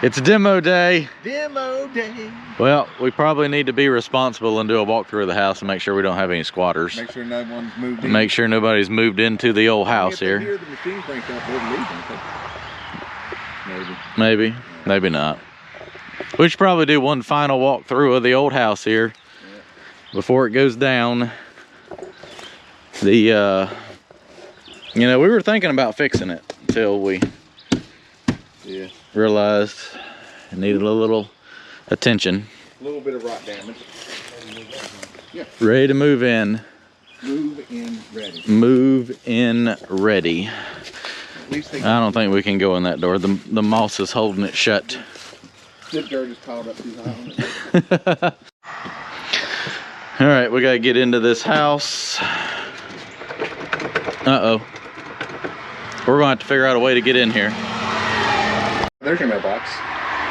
It's demo day. Demo day. Well, we probably need to be responsible and do a walkthrough of the house and make sure we don't have any squatters. Make sure no one's moved in. Make sure nobody's moved into the old house if they here. hear the machine crank up, they'll leave them. Maybe not. We should probably do one final walkthrough of the old house here before it goes down. You know, we were thinking about fixing it until we realized it needed a little attention. A little bit of rot damage. Yeah. Ready to move in. Move in ready. Move in ready. At least they I don't think we can go in that door. The moss is holding it shut. The dirt is piled up too high on it. All right, we gotta get into this house. Uh-oh. We're gonna have to figure out a way to get in here. There's your mailbox.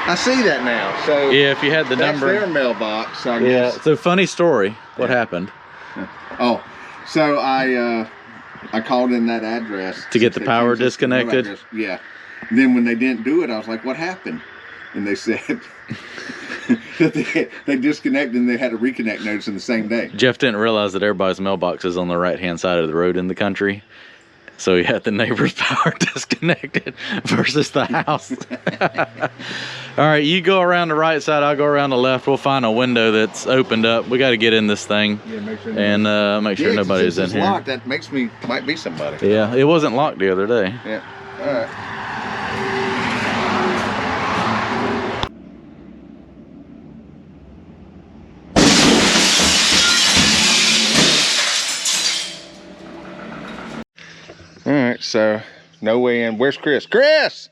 I see that now. So yeah, if you had the number. That's their mailbox. So I guess. So funny story. What happened? Oh, so I called in that address to get the power disconnected. Yeah. And then when they didn't do it, I was like, "What happened?" And they said that they disconnected and they had a reconnect notice in the same day. Jeff didn't realize that everybody's mailbox is on the right-hand side of the road in the country. So he had the neighbor's power disconnected versus the house. All right, you go around the right side, I'll go around the left. We'll find a window that's opened up. We got to get in this thing. Yeah, make sure make sure nobody's in here. Locked, that makes me might be somebody. Yeah, it wasn't locked the other day. Yeah. All right. All right, so no way in. Where's Chris? Chris!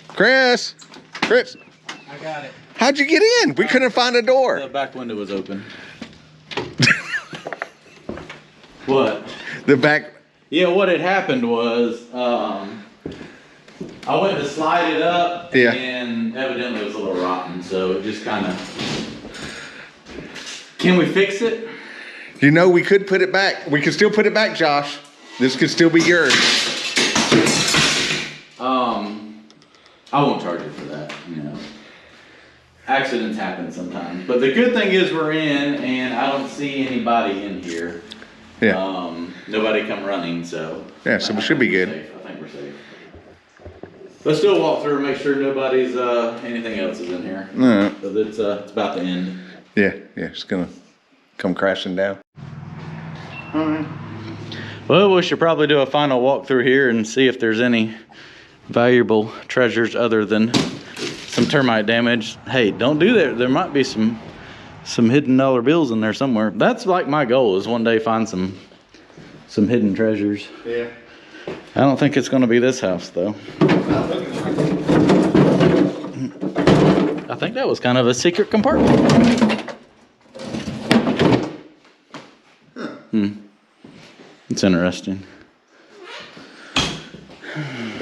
Chris! Chris! I got it. How'd you get in? We couldn't find a door. The back window was open. What? The back. Yeah, what had happened was I went to slide it up and evidently it was a little rotten, so it just kind of... Can we fix it? You know, we could put it back. We could still put it back, Josh. This could still be yours. I won't charge you for that, you know. Accidents happen sometimes. But the good thing is we're in and I don't see anybody in here. Yeah. Nobody come running, so. Yeah, so we should be good. Safe. I think we're safe. Let's still walk through and make sure nobody's, anything else is in here. No. But it's about to end. Yeah, it's gonna come crashing down. All right. Well, we should probably do a final walk through here and see if there's any valuable treasures other than some termite damage. Hey, don't do that. There might be some hidden dollar bills in there somewhere. That's like my goal, is one day find some hidden treasures. Yeah. I don't think it's going to be this house though. I think that was kind of a secret compartment. It's interesting.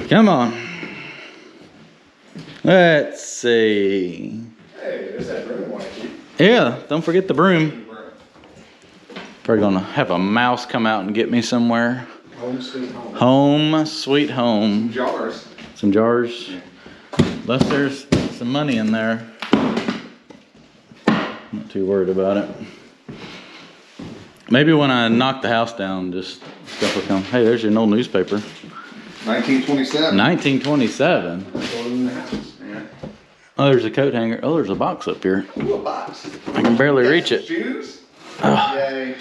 Come on. Let's see. Hey, there's that broom one. Yeah, don't forget the broom. Probably gonna have a mouse come out and get me somewhere. Home sweet home. Home sweet home. Jars. Some jars. Yeah. Unless there's some money in there. Not too worried about it. Maybe when I knock the house down, just stuff will come. Hey, there's your old newspaper. 1927. 1927. In the house. Yeah. Oh, there's a coat hanger. Oh, there's a box up here. Ooh, a box. I can barely reach it. Shoes? Oh. Yay.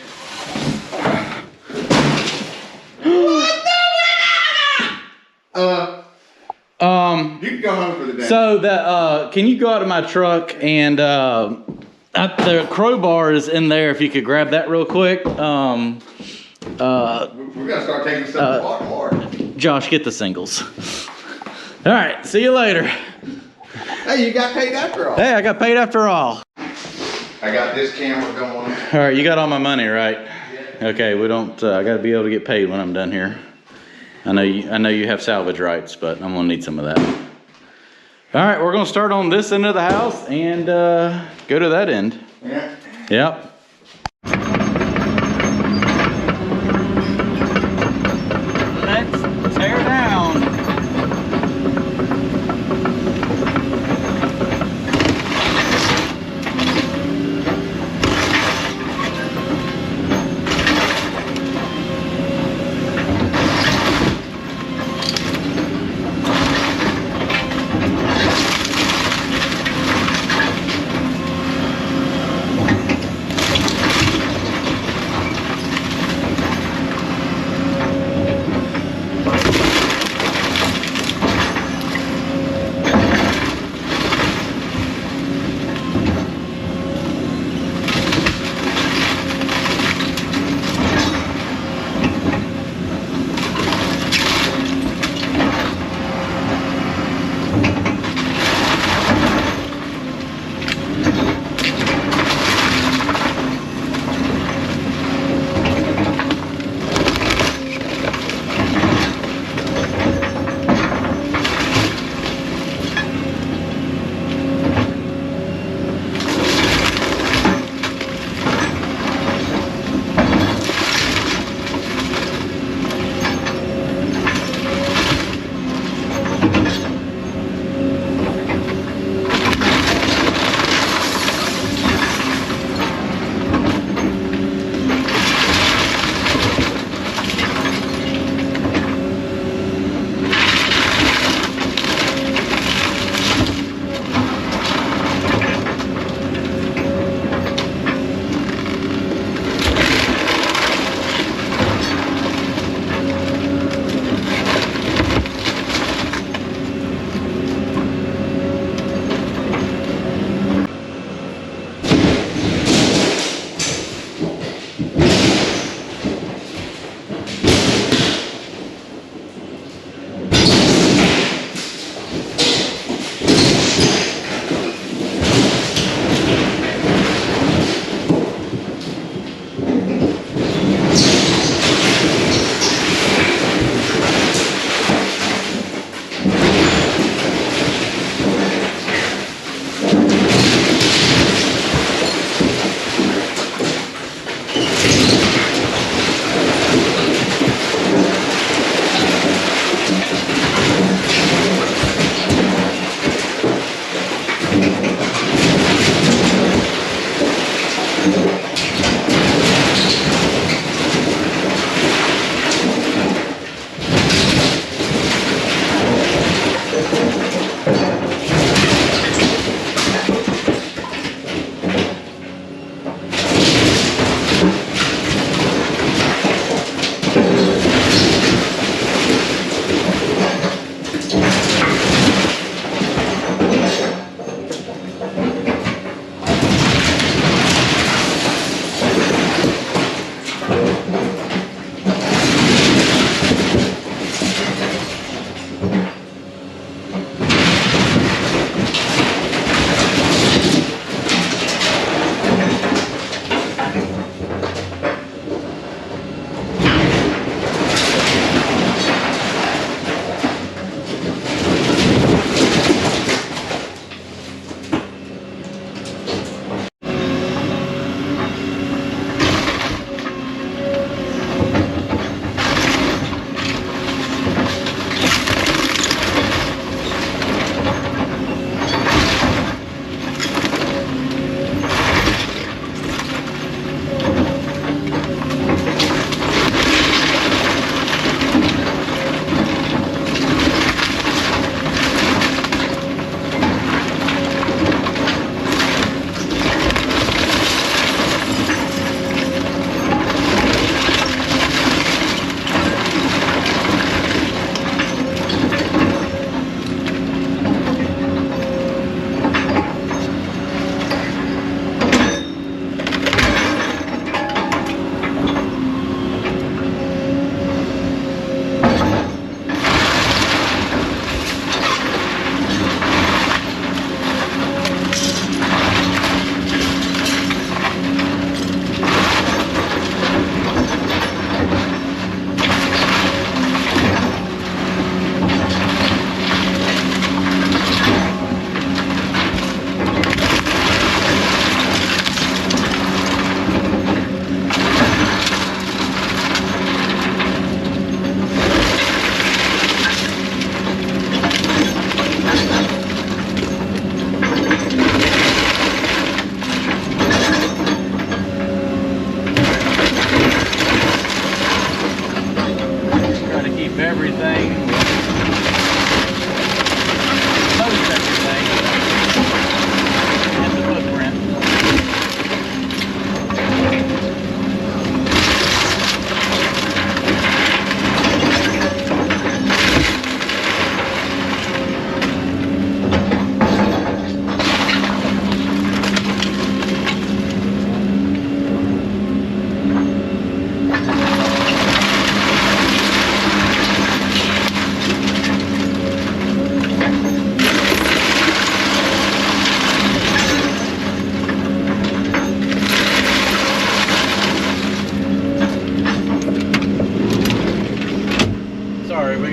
You can go home for the day. So that can you go out of my truck and the crowbar is in there. If you could grab that real quick. We're gonna start taking stuff apart more. Josh, get the singles. All right, see you later. Hey, you got paid after all. Hey, I got paid after all. I got this camera going. All right, you got all my money, right? Yeah. Okay, we don't. I got to be able to get paid when I'm done here. I know you have salvage rights, but I'm gonna need some of that. All right, we're gonna start on this end of the house and go to that end. Yeah. Yep. Let's tear down.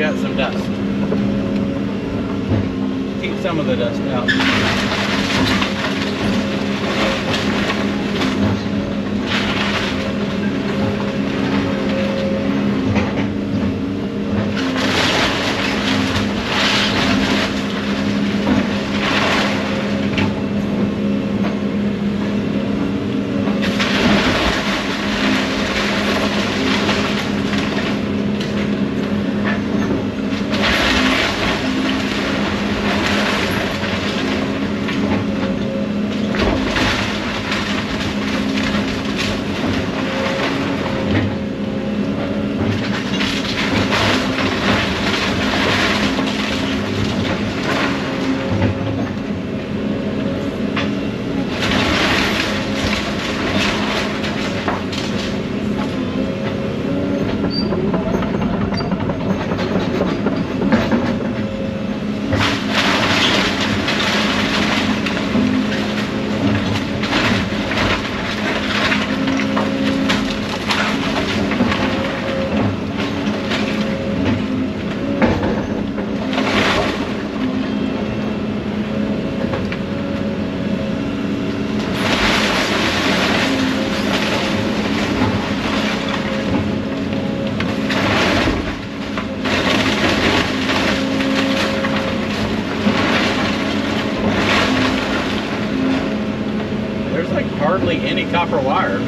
got some dust. Keep some of the dust out. hardly any copper wire.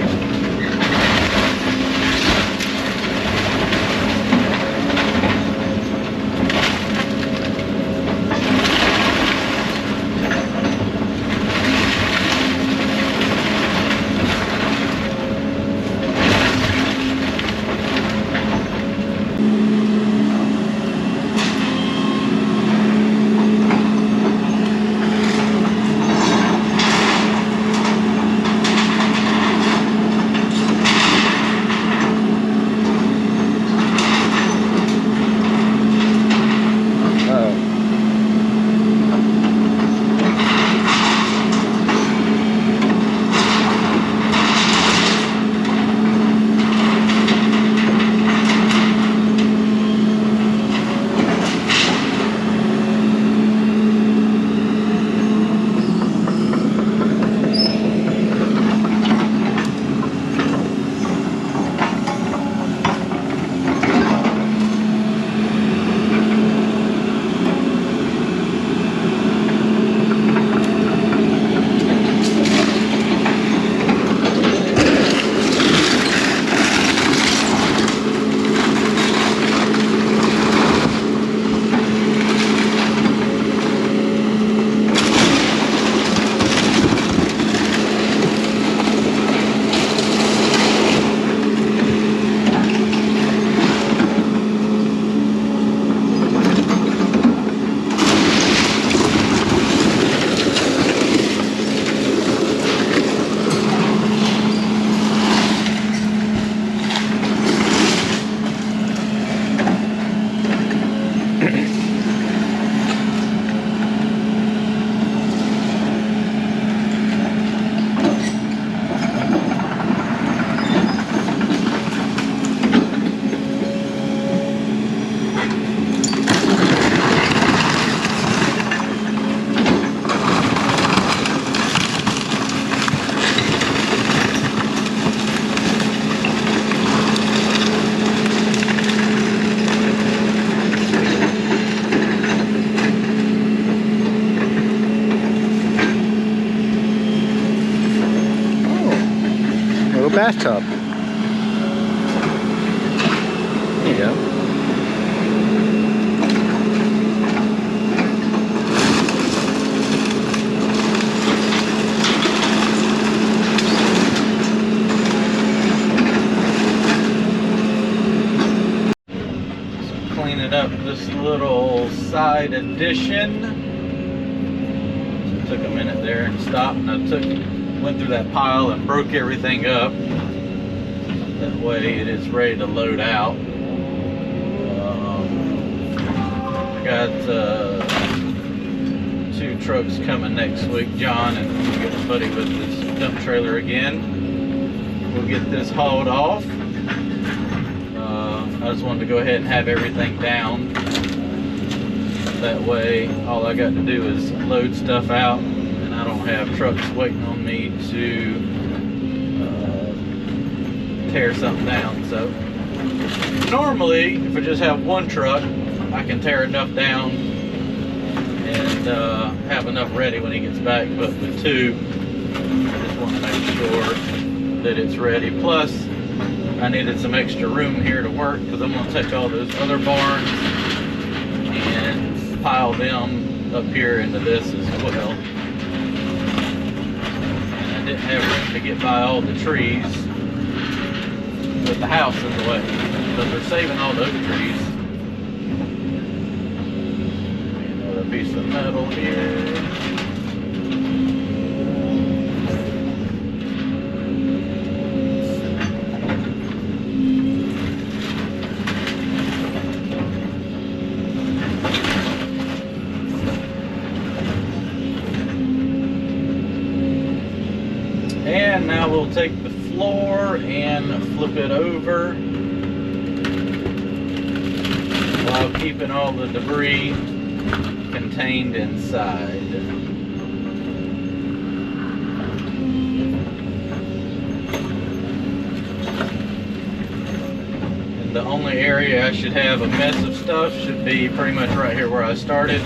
Bathtub. There you go. So cleaning up this little side addition. So took a minute there and stopped, and I went through that pile and broke everything up. That way it is ready to load out. I got 2 trucks coming next week. John and we'll get a buddy with this dump trailer again. We'll get this hauled off. I just wanted to go ahead and have everything down. That way all I got to do is load stuff out, and I don't have trucks waiting on me to tear something down. So normally if I just have 1 truck, I can tear enough down and have enough ready when he gets back, but with 2, I just want to make sure that it's ready. Plus I needed some extra room here to work, because I'm going to take all those other barns and pile them up here into this as well. And I didn't have room to get by all the trees with the house in the way, but they're saving all those trees. Another piece of metal here. And now we'll take the floor and flip it over while keeping all the debris contained inside. And the only area I should have a mess of stuff should be pretty much right here where I started,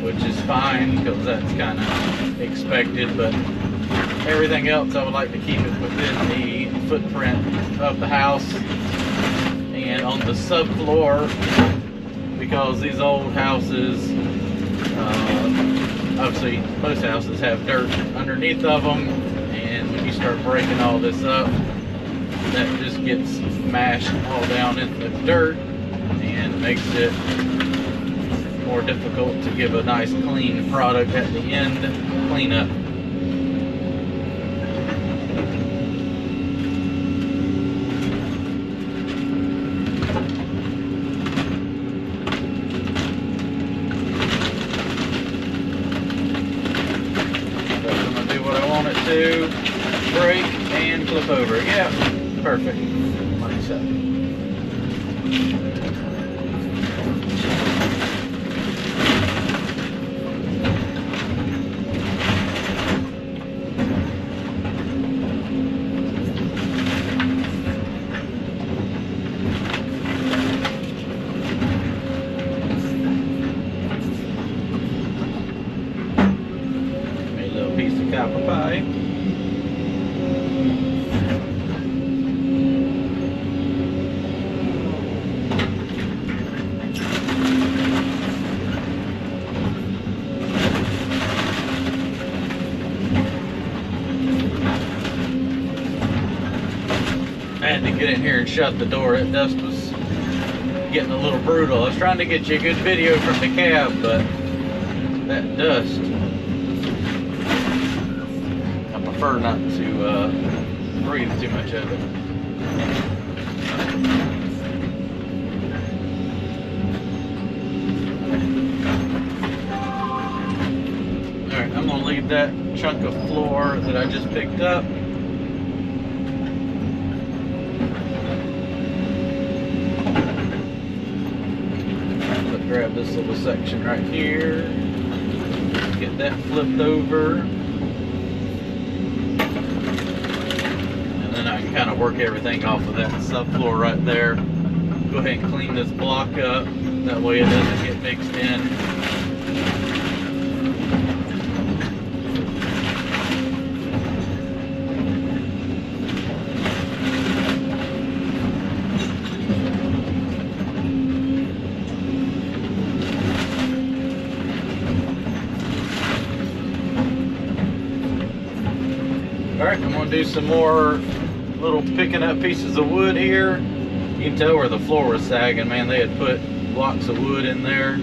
which is fine because that's kind of expected, but everything else, I would like to keep it within the footprint of the house and on the subfloor, because these old houses, obviously most houses have dirt underneath of them, and when you start breaking all this up, that just gets mashed all down in the dirt and makes it more difficult to give a nice clean product at the end cleanup. To break and flip over. Yeah, perfect. Like so. A little piece of copper pie. I had to get in here and shut the door. That dust was getting a little brutal. I was trying to get you a good video from the cab, but that dust, I prefer not to breathe too much of it. Alright, I'm going to leave that chunk of floor that I just picked up. Grab this little section right here, get that flipped over, and then I can kind of work everything off of that subfloor right there. Go ahead and clean this block up, that way it doesn't get mixed in. Alright, I'm going to do some more little picking up pieces of wood here. You can tell where the floor was sagging, man. They had put blocks of wood in there.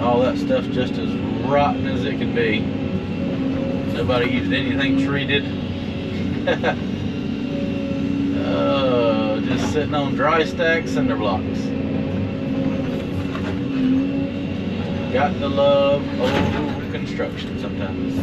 All that stuff just as rotten as it can be. Nobody used anything treated. Just sitting on dry stack cinder blocks. Got to love old construction sometimes.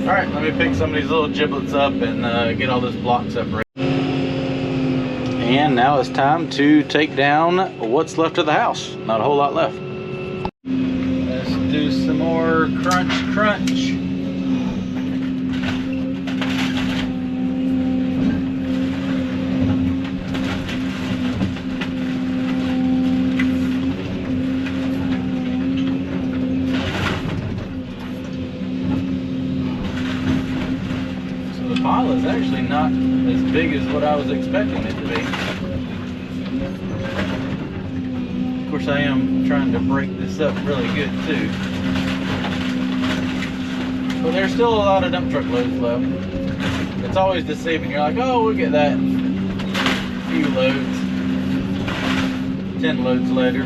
Alright, let me pick some of these little giblets up and get all this block separated. And now it's time to take down what's left of the house. Not a whole lot left. Let's do some more crunch. Pile is actually not as big as what I was expecting it to be. Of course, I am trying to break this up really good too. But there's still a lot of dump truck loads left. It's always deceiving. You're like, oh, we'll get that few loads. 10 loads later.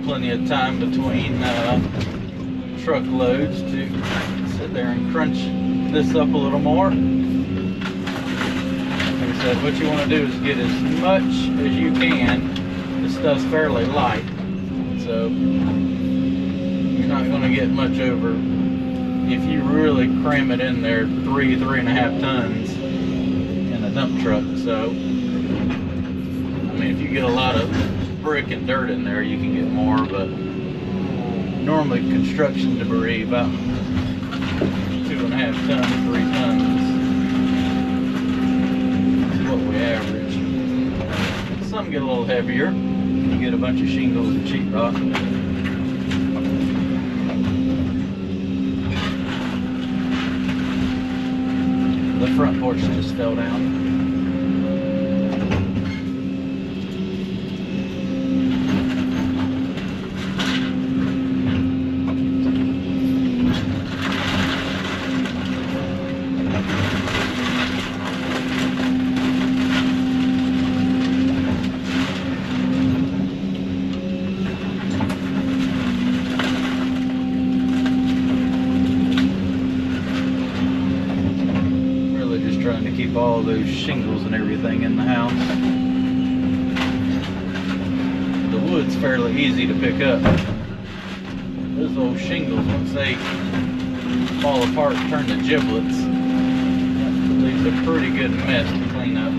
Plenty of time between truckloads to sit there and crunch this up a little more. said, what you want to do is get as much as you can. This stuff's fairly light, so you're not going to get much over. If you really cram it in there, 3.5 tons in a dump truck. So, I mean, if you get a lot of brick and dirt in there, you can get more, but normally construction debris about 2.5 tons, 3 tons is what we average. Some get a little heavier. You get a bunch of shingles and sheetrock. The front porch just fell down. Trying to keep all those shingles and everything in the house. The wood's fairly easy to pick up. Those old shingles, once they fall apart and turn to giblets, that leaves a pretty good mess to clean up.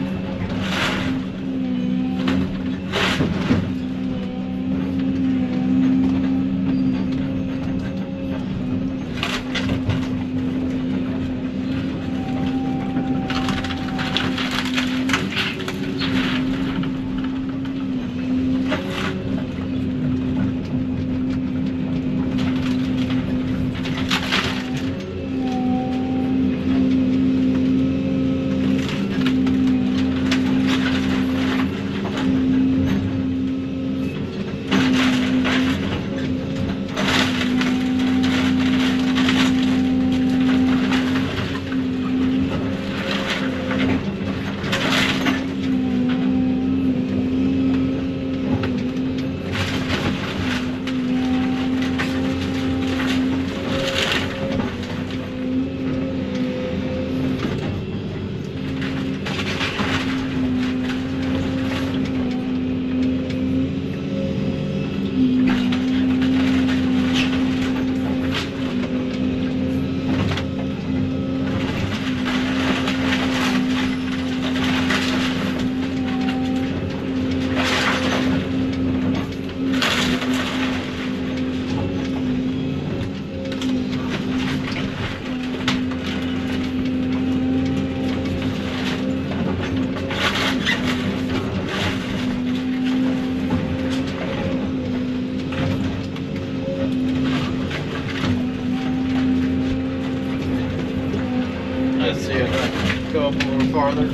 Let's see if I can go up a little farther.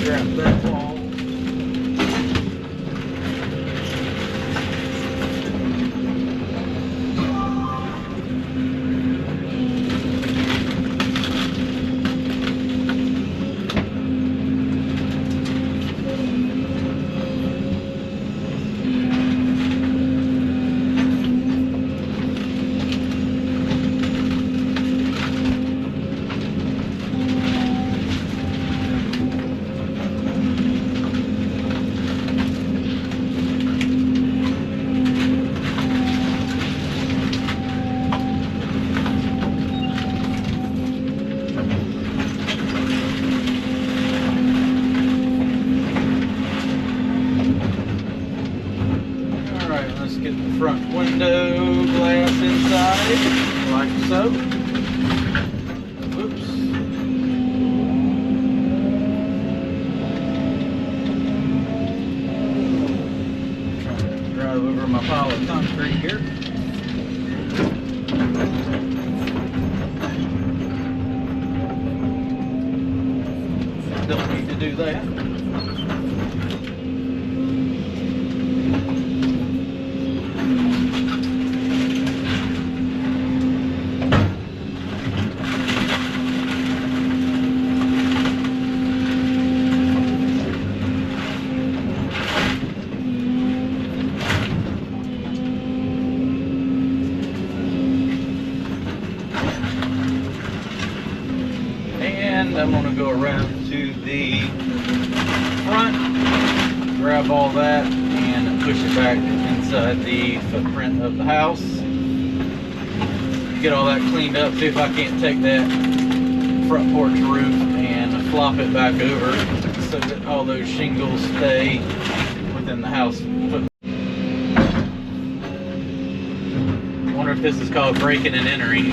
Grab that wall. Get the front window glass inside, like so. Oops. Trying to drive over my pile of concrete here. Don't need to do that. end, I'm gonna go around to the front, grab all that, and push it back inside the footprint of the house. Get all that cleaned up, see if I can't take that front porch roof and flop it back over so that all those shingles stay within the house footprint. I wonder if this is called breaking and entering.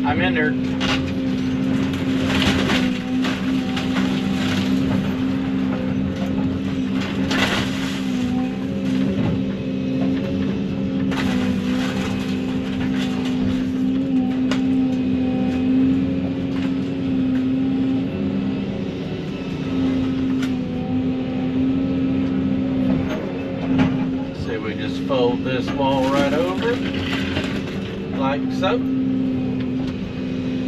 I'm entered. So we just fold this wall right over, like so.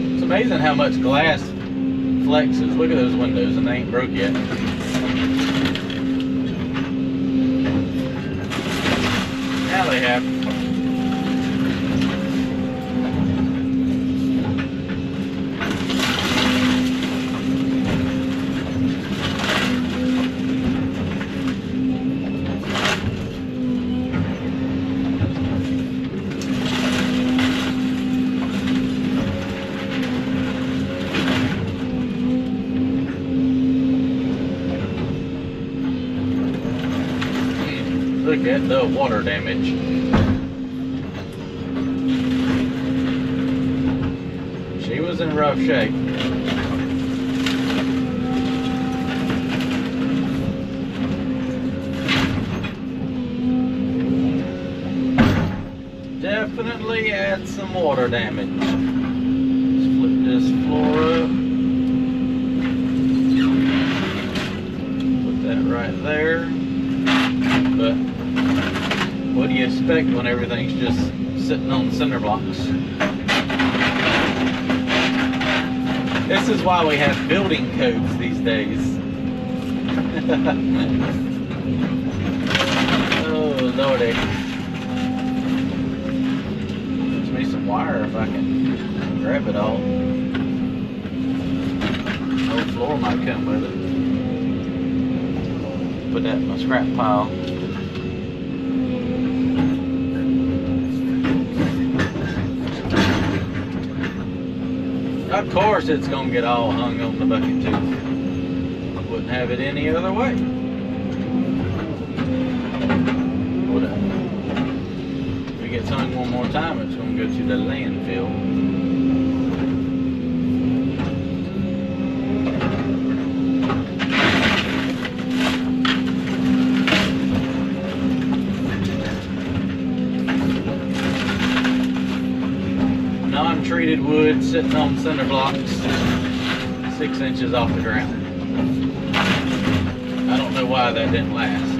It's amazing how much glass flexes. Look at those windows, and they ain't broke yet. Now they have. Look at the water damage. She was in rough shape. Definitely had some water damage. Let's flip this floor up. Put that right there. But what do you expect when everything's just sitting on cinder blocks? This is why we have building codes these days. Oh lordy. Gives me some wire if I can grab it all. The floor might come with it. Put that in my scrap pile. Of course it's gonna get all hung on the bucket too. Wouldn't have it any other way. If it gets hung one more time, it's gonna go to the landfill. Non-treated wood sitting on cinder blocks 6 inches off the ground. I don't know why that didn't last.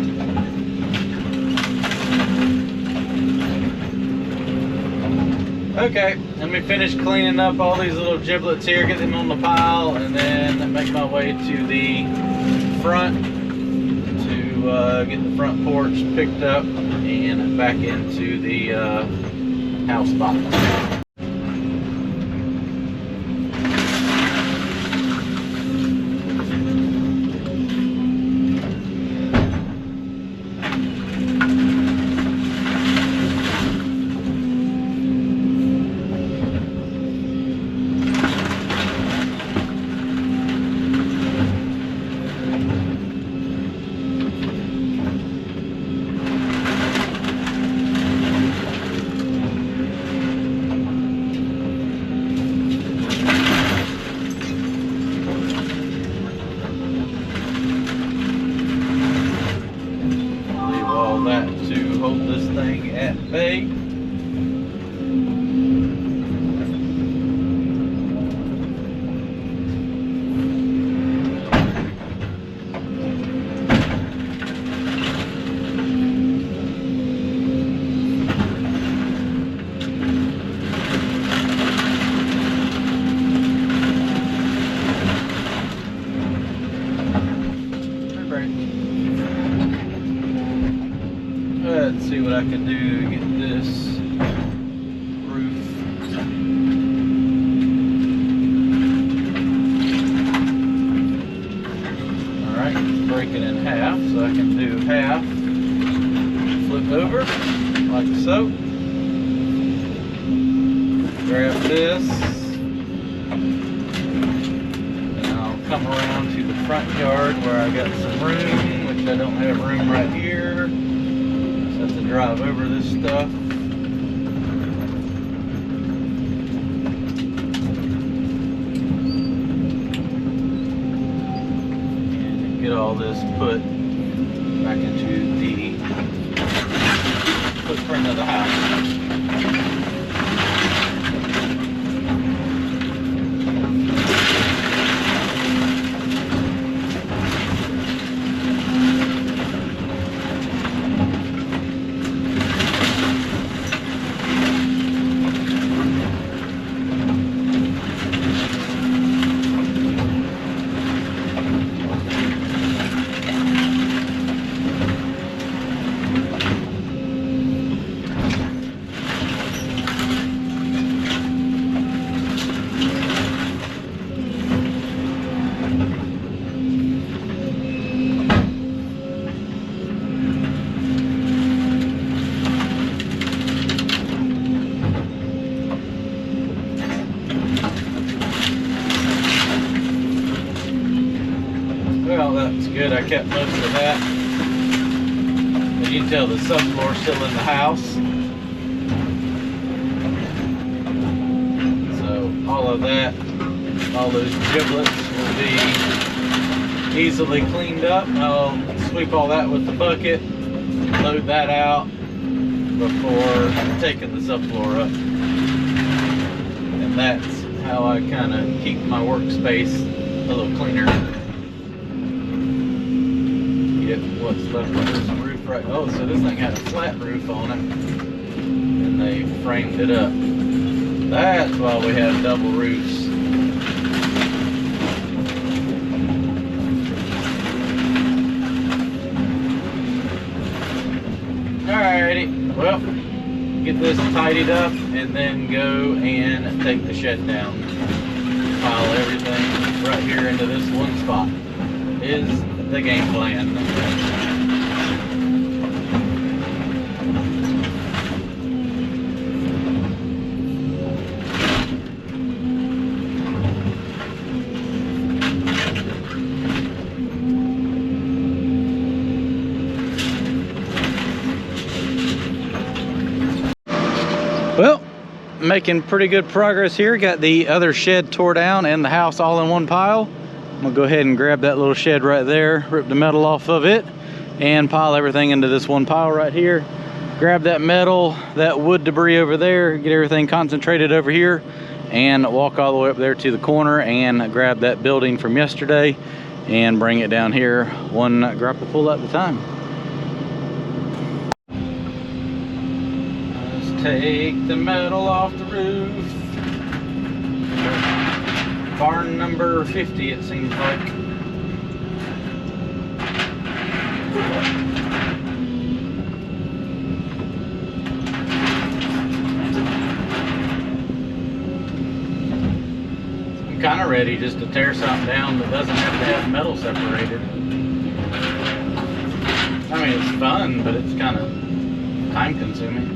Okay, let me finish cleaning up all these little giblets here, get them on the pile, and then make my way to the front to get the front porch picked up and back into the house box. Hold this thing at bay. ahead and see what I can do to get this roof. Alright, break it in half so I can do half. Flip over, like so. Grab this. And I'll come around to the front yard where I got some room, which I don't have room right here. So I have to drive over this stuff. And get all this put back into the footprint of the house. Well, that's good. I kept most of that. As you can tell, the subfloor's still in the house. So all of that, all those giblets will be easily cleaned up. I'll sweep all that with the bucket, load that out before taking the subfloor up. And that's how I kind of keep my workspace a little cleaner. What's left of this roof right. Oh, so this thing had a flat roof on it, and they framed it up. That's why we have double roofs. Alrighty, well, get this tidied up and then go and take the shed down. Pile everything right here into this one spot is the game plan. Well, making pretty good progress here. Got the other shed tore down and the house all in one pile. I'm gonna go ahead and grab that little shed right there, rip the metal off of it, and pile everything into this one pile right here. Grab that metal, that wood debris over there, get everything concentrated over here, and walk all the way up there to the corner and grab that building from yesterday and bring it down here one grapple full at a time. Let's take the metal off the roof. Barn number 50, it seems like. I'm kind of ready just to tear something down that doesn't have to have metal separated. I mean, it's fun, but it's kind of time consuming.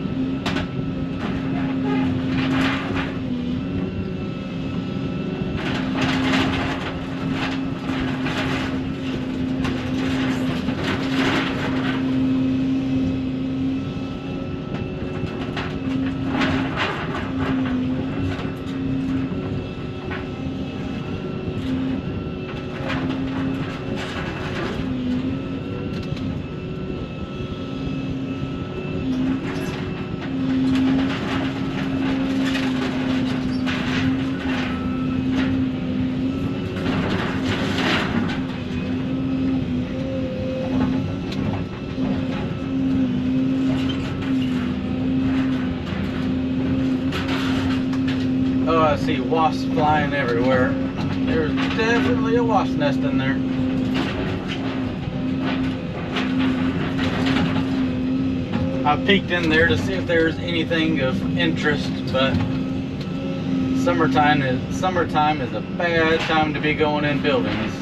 Oh, I see wasps flying everywhere. There's definitely a wasp nest in there. I peeked in there to see if there's anything of interest, but summertime is a bad time to be going in buildings.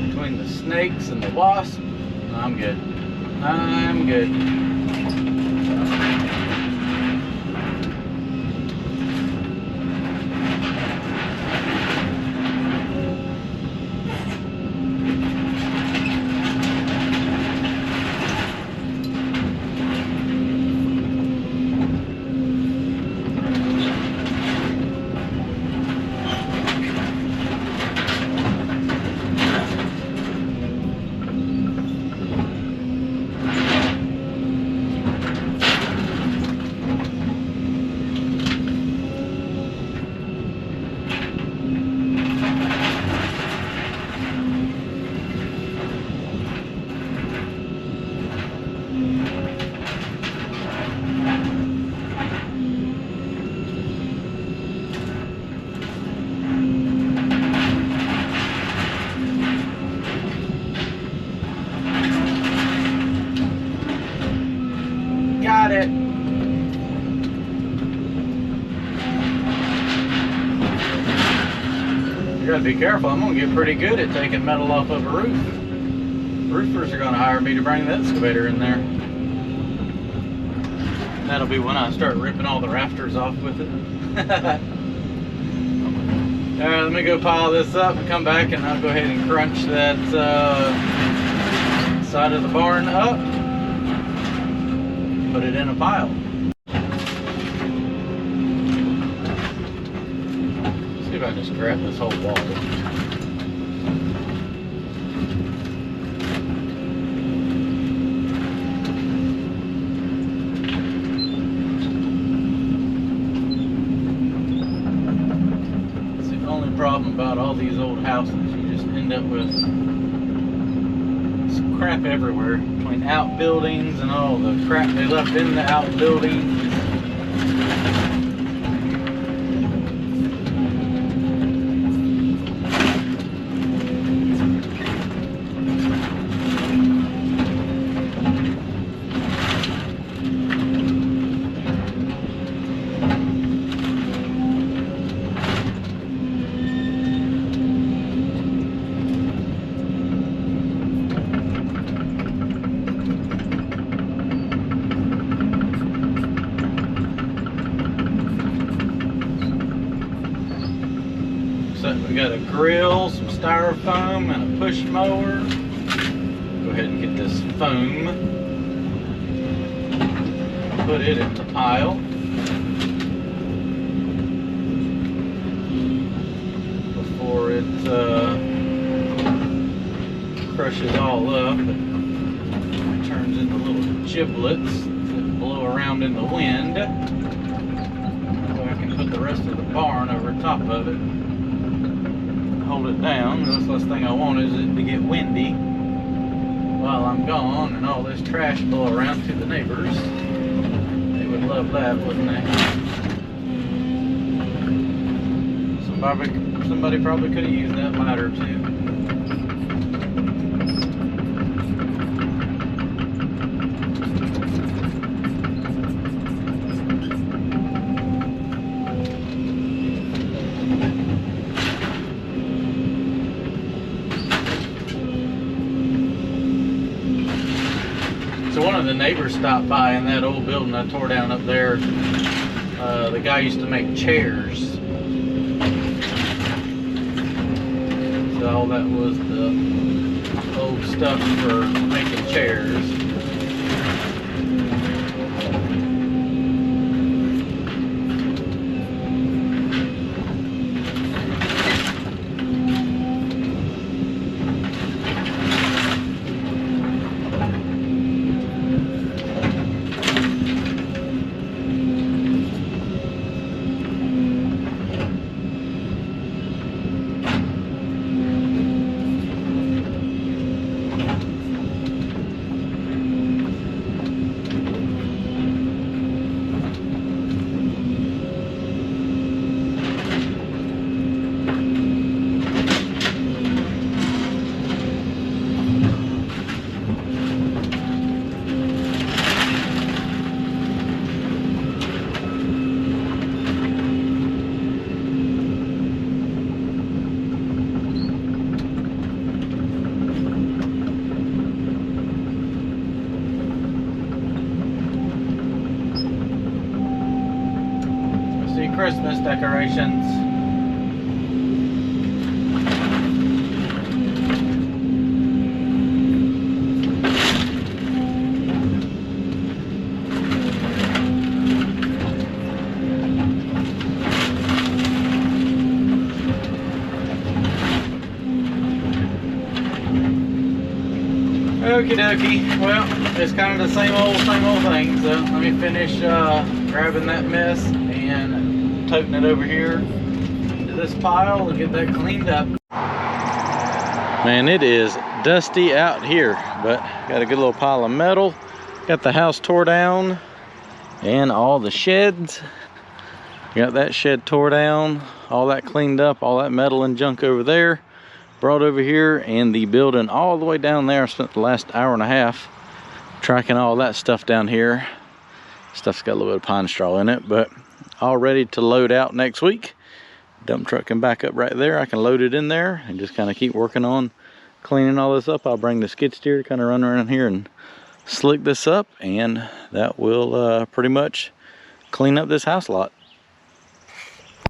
Between the snakes and the wasps, I'm good. I'm good. Got it. You gotta be careful. I'm gonna get pretty good at taking metal off of a roof. Roofers are gonna hire me to bring the excavator in there. That'll be when I start ripping all the rafters off with it. Alright, let me go pile this up and come back, and I'll go ahead and crunch that side of the barn up. Put it in a pile. See if I just grab this whole wall. It's the only problem about all these old houses. You just end up with crap everywhere, between outbuildings and all the crap they left in the outbuildings. We got a grill, some styrofoam, and a push mower. Go ahead and get this foam. Put it in the pile. Before it crushes all up and turns into little giblets that blow around in the wind. So I can put the rest of the barn over top of it. Hold it down. The last thing I want is it to get windy while I'm gone and all this trash blow around to the neighbors. They would love that, wouldn't they? Somebody probably could have used that ladder too. So one of the neighbors stopped by in that old building I tore down up there. The guy used to make chairs. So that was the old stuff for making chairs. Christmas decorations. Okie dokie. Well, it's kind of the same old thing. So let me finish grabbing that mess and toting it over here to this pile and get that cleaned up. Man, it is dusty out here, but got a good little pile of metal. Got the house tore down and all the sheds. Got that shed tore down, all that cleaned up, all that metal and junk over there. Brought over here, and the building all the way down there. I spent the last hour and a half tracking all that stuff down here. Stuff's got a little bit of pine straw in it, but all ready to load out next week. Dump truck can back up right there. I can load it in there and just kind of keep working on cleaning all this up. I'll bring the skid steer to kind of run around here and slick this up, and that will pretty much clean up this house lot.